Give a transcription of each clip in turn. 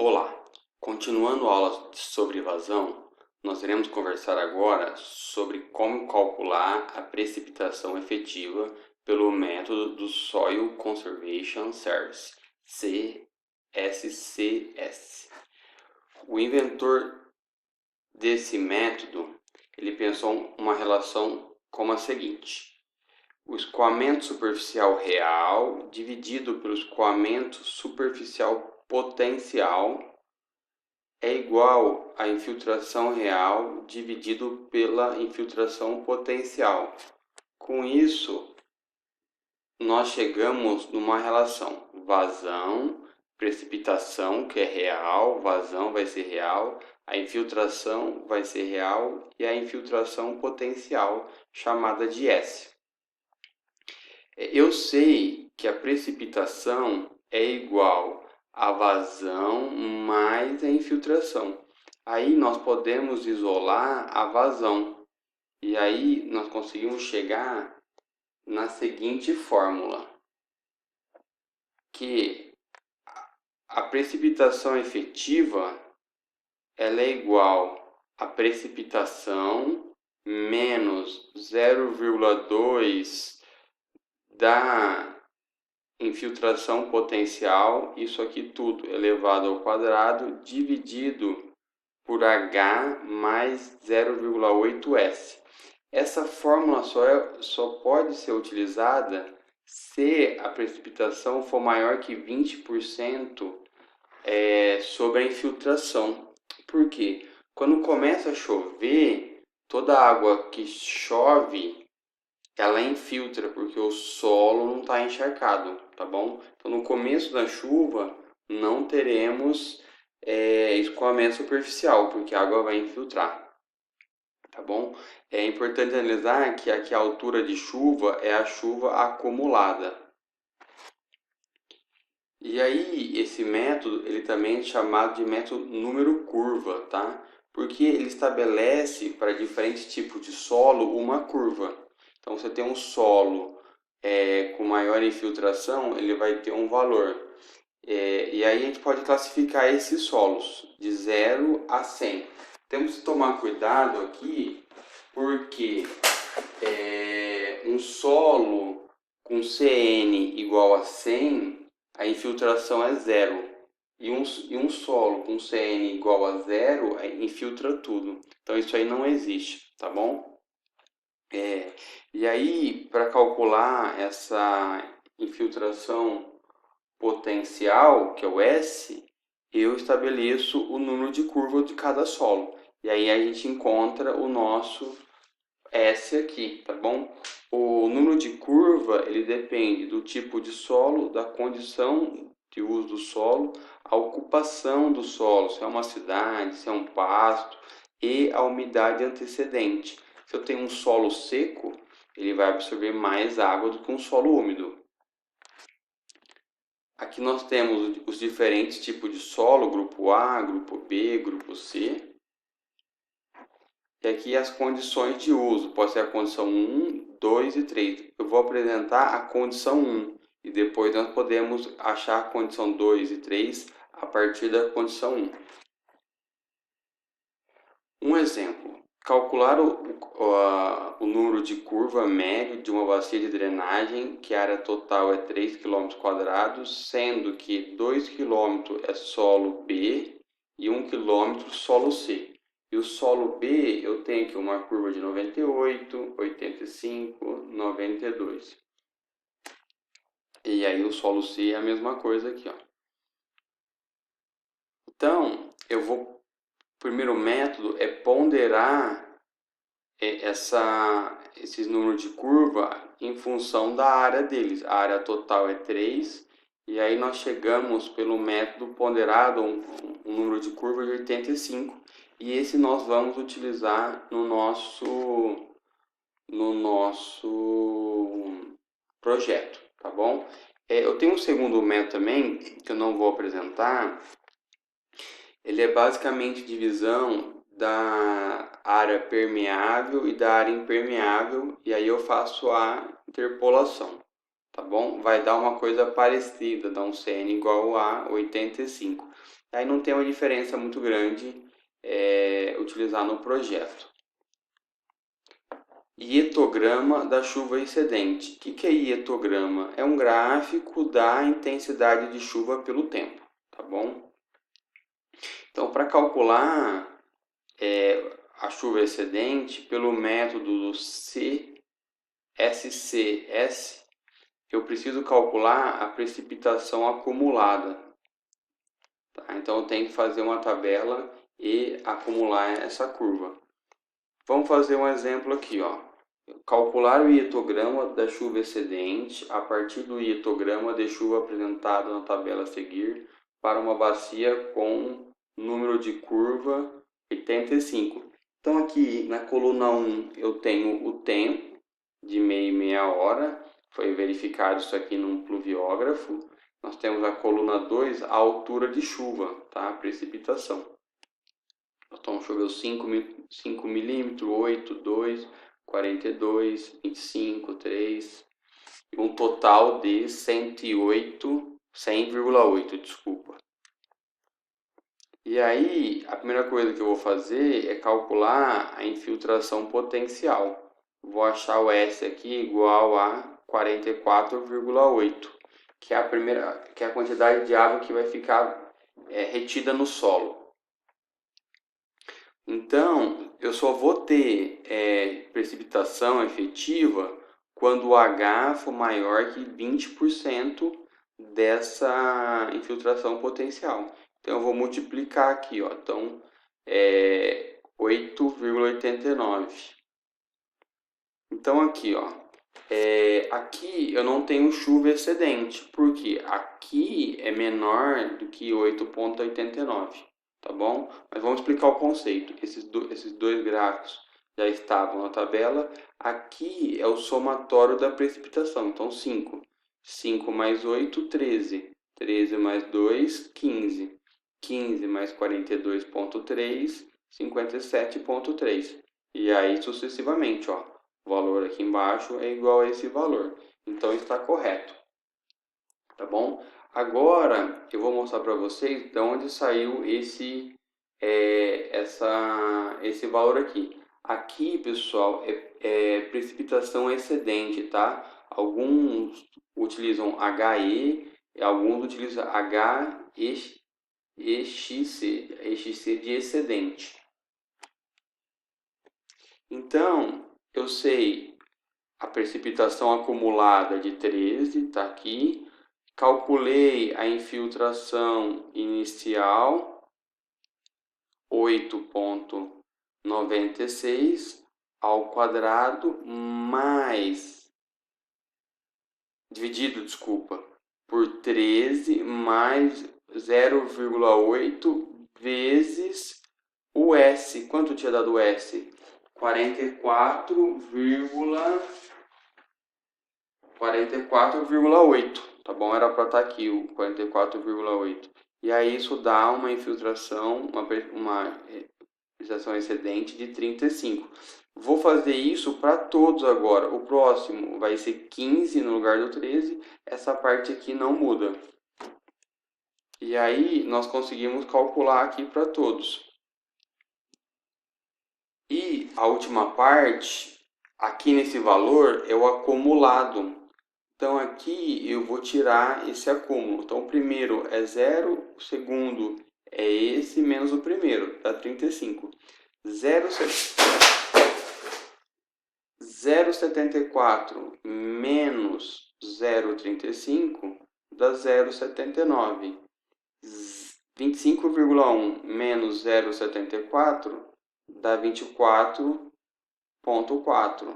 Olá! Continuando a aula sobre vazão, nós iremos conversar agora sobre como calcular a precipitação efetiva pelo método do Soil Conservation Service, CSCS. O inventor desse método, ele pensou uma relação como a seguinte: o escoamento superficial real dividido pelo escoamento superficial potencial é igual à infiltração real dividido pela infiltração potencial. Com isso, nós chegamos numa relação vazão, precipitação, que é real, vazão vai ser real, a infiltração vai ser real e a infiltração potencial, chamada de S. Eu sei que a precipitação é igual a vazão mais a infiltração. Aí nós podemos isolar a vazão. E aí nós conseguimos chegar na seguinte fórmula, que a precipitação efetiva ela é igual a precipitação menos 0,2 da infiltração potencial, isso aqui tudo elevado ao quadrado, dividido por H mais 0,8S. Essa fórmula só pode ser utilizada se a precipitação for maior que 20% sobre a infiltração. Por quê? Quando começa a chover, toda a água que chove ela infiltra, porque o solo não está encharcado, tá bom? Então, no começo da chuva, não teremos escoamento superficial, porque a água vai infiltrar, tá bom? É importante analisar que aqui a altura de chuva é a chuva acumulada. E aí, esse método, ele também é chamado de método número curva, tá? Porque ele estabelece para diferentes tipos de solo uma curva. Então, você tem um solo com maior infiltração, ele vai ter um valor. E aí a gente pode classificar esses solos de 0 a 100. Temos que tomar cuidado aqui, porque um solo com CN igual a 100, a infiltração é 0. E um solo com CN igual a 0, infiltra tudo. Então isso aí não existe, tá bom? E aí, para calcular essa infiltração potencial, que é o S, eu estabeleço o número de curva de cada solo. E aí a gente encontra o nosso S aqui, tá bom? O número de curva, ele depende do tipo de solo, da condição de uso do solo, a ocupação do solo, se é uma cidade, se é um pasto, e a umidade antecedente. Se eu tenho um solo seco, ele vai absorver mais água do que um solo úmido. Aqui nós temos os diferentes tipos de solo, grupo A, grupo B, grupo C. E aqui as condições de uso, pode ser a condição 1, 2 e 3. Eu vou apresentar a condição 1 e depois nós podemos achar a condição 2 e 3 a partir da condição 1. Um exemplo, calcular o número de curva médio de uma bacia de drenagem, que a área total é 3 km², sendo que 2 km é solo B e 1 km solo C. E o solo B eu tenho aqui uma curva de 98, 85, 92. E aí o solo C é a mesma coisa aqui, ó. Então, o primeiro método é ponderar esses números de curva em função da área deles. A área total é 3, e aí nós chegamos pelo método ponderado um número de curva de 85, e esse nós vamos utilizar no nosso projeto, tá bom? Eu tenho um segundo método também, que eu não vou apresentar. Ele é basicamente divisão da área permeável e da área impermeável, e aí eu faço a interpolação, tá bom? Vai dar uma coisa parecida, dá um CN igual a 85. Aí não tem uma diferença muito grande utilizar no projeto. Hietograma da chuva excedente. O que é hietograma? É um gráfico da intensidade de chuva pelo tempo, tá bom? Então, para calcular a chuva excedente pelo método do SCS, eu preciso calcular a precipitação acumulada. Tá? Então, eu tenho que fazer uma tabela e acumular essa curva. Vamos fazer um exemplo aqui, ó. Calcular o hietograma da chuva excedente a partir do hietograma de chuva apresentado na tabela a seguir para uma bacia com número de curva 85. Então aqui na coluna 1 eu tenho o tempo de meia hora, foi verificado isso aqui num pluviógrafo. Nós temos a coluna 2, a altura de chuva, tá? A precipitação. Então choveu 5 milímetros, 8, 2, 42, 25, 3, um total de 100,8, desculpa. E aí, a primeira coisa que eu vou fazer é calcular a infiltração potencial. Vou achar o S aqui igual a 44,8, que é a quantidade de água que vai ficar retida no solo. Então, eu só vou ter precipitação efetiva quando o H for maior que 20% dessa infiltração potencial. Então, eu vou multiplicar aqui, ó. Então, 8,89. Então, aqui, ó. Aqui eu não tenho chuva excedente, porque aqui é menor do que 8,89. Tá bom? Mas vamos explicar o conceito. Esses dois gráficos já estavam na tabela. Aqui é o somatório da precipitação. Então, 5. 5 mais 8, 13. 13 mais 2, 15. 15 mais 42,3, 57,3. E aí, sucessivamente, ó. O valor aqui embaixo é igual a esse valor. Então, está correto. Tá bom? Agora, eu vou mostrar para vocês de onde saiu esse valor aqui. Aqui, pessoal, é precipitação excedente, tá? Alguns utilizam HE, alguns utilizam HEXC de excedente. Então, eu sei a precipitação acumulada de 13, tá aqui. Calculei a infiltração inicial, 8,96 ao quadrado dividido por 13 mais 0,8 vezes o S. Quanto tinha dado o S? 44,8, tá bom? Era para estar aqui o 44,8. E aí isso dá uma infiltração, uma infiltração excedente de 35. Vou fazer isso para todos agora. O próximo vai ser 15 no lugar do 13. Essa parte aqui não muda. E aí nós conseguimos calcular aqui para todos. E a última parte, aqui nesse valor, é o acumulado. Então aqui eu vou tirar esse acúmulo. Então o primeiro é 0, o segundo é esse menos o primeiro, dá 35. 0,74 menos 0,35 dá 0,79. 25,1 menos 0,74 dá 24,4.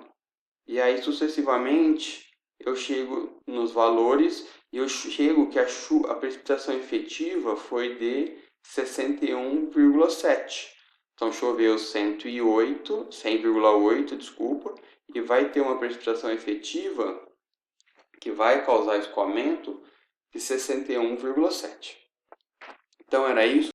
E aí sucessivamente eu chego nos valores e eu chego que a precipitação efetiva foi de 61,7. Então choveu 100,8, desculpa, e vai ter uma precipitação efetiva que vai causar escoamento de 61,7. Então era isso.